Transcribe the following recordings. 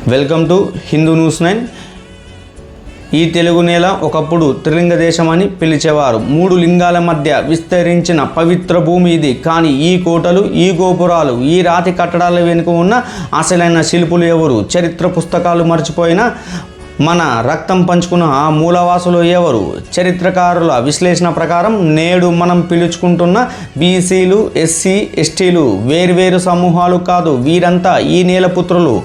Welcome to Hindu news 9. ఈ తెలుగు నేల ఒకప్పుడు త్రిలింగ దేశం అని పిలిచేవారు. 3 లింగాల మధ్య విస్తరించిన పవిత్ర భూమి ఇది. కానీ ఈ కోటలు, ఈ గోపురాలు, ఈ రాతి కట్టడాల వెనుక ఉన్న అసలైన శిల్పులు ఎవరు? చరిత్ర పుస్తకాలు మర్చిపోయిన మన రక్తం పంచుకున్న ఆ మూలవాసులు ఎవరు? చరిత్రకారుల విశ్లేషణ ప్రకారం నేడు మనం పిలుచుకుంటున్న బీసీలు, ఎస్సీ, ఎస్టీలు వేర్వేరు సమూహాలు కాదు. వీరంతా ఈ నేలపుత్రులు.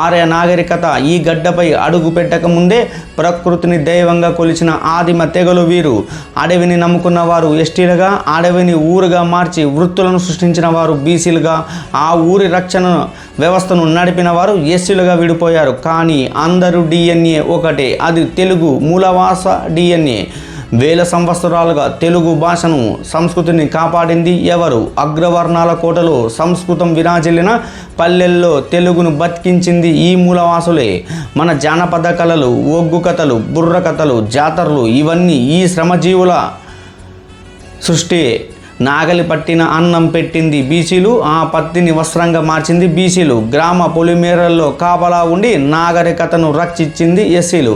ఆర్య నాగరికత ఈ గడ్డపై అడుగు పెట్టక ముందే ప్రకృతిని దైవంగా కొలిచిన ఆదిమ తెగలు వీరు. అడవిని నమ్ముకున్న వారు ఎస్టీలుగా, అడవిని ఊరుగా మార్చి వృత్తులను సృష్టించిన వారు బీసీలుగా, ఆ ఊరి రక్షణ వ్యవస్థను నడిపిన వారు ఎస్సీలుగా విడిపోయారు. కానీ అందరూ డిఎన్ఏ ఒకటే, అది తెలుగు మూలవాస డిఎన్ఏ. వేల సంవత్సరాలుగా తెలుగు భాషను, సంస్కృతిని కాపాడింది ఎవరు? అగ్రవర్ణాల కోటలో సంస్కృతం విరాజిల్లిన పల్లెల్లో తెలుగును బతికించింది ఈ మూలవాసులే. మన జానపద కళలు, ఒగ్గు కథలు, బుర్ర కథలు, జాతరలు ఇవన్నీ ఈ శ్రమజీవుల సృష్టి. నాగలి పట్టిన అన్నం పెట్టింది బీసీలు, ఆ పత్తిని వస్త్రంగా మార్చింది బీసీలు. గ్రామ పొలిమేరల్లో కాపలా ఉండి నాగరికతను రక్షించింది ఎస్సీలు.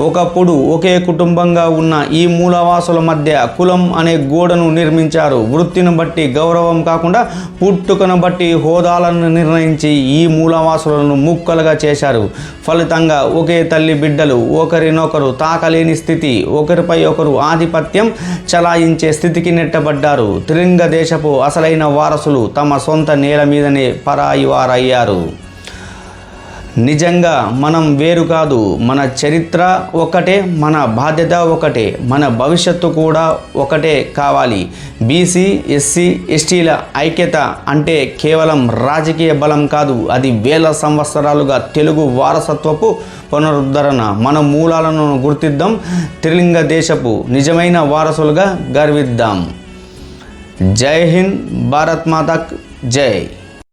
ఒకప్పుడు ఒకే కుటుంబంగా ఉన్న ఈ మూలవాసుల మధ్య కులం అనే గోడను నిర్మించారు. వృత్తిని బట్టి గౌరవం కాకుండా పుట్టుకను బట్టి హోదాలను నిర్ణయించి ఈ మూలవాసులను ముక్కలుగా చేశారు. ఫలితంగా ఒకే తల్లి బిడ్డలు ఒకరినొకరు తాకలేని స్థితి, ఒకరిపై ఒకరు ఆధిపత్యం చలాయించే స్థితికి నెట్టబడ్డారు. త్రిలింగ దేశపు అసలైన వారసులు తమ సొంత నేల మీదనే పరాయి వారయ్యారు. నిజంగా మనం వేరు కాదు. మన చరిత్ర ఒకటే, మన బాధ్యత ఒకటే, మన భవిష్యత్తు కూడా ఒకటే కావాలి. బీసీ, ఎస్సీ, ఎస్టీల ఐక్యత అంటే కేవలం రాజకీయ బలం కాదు, అది వేల సంవత్సరాలుగా తెలుగు వారసత్వపు పునరుద్ధరణ. మన మూలాలను గుర్తిద్దాం, త్రిలింగ దేశపు నిజమైన వారసులుగా గర్విద్దాం. జై హింద్, భారత్ మాతాకు జై.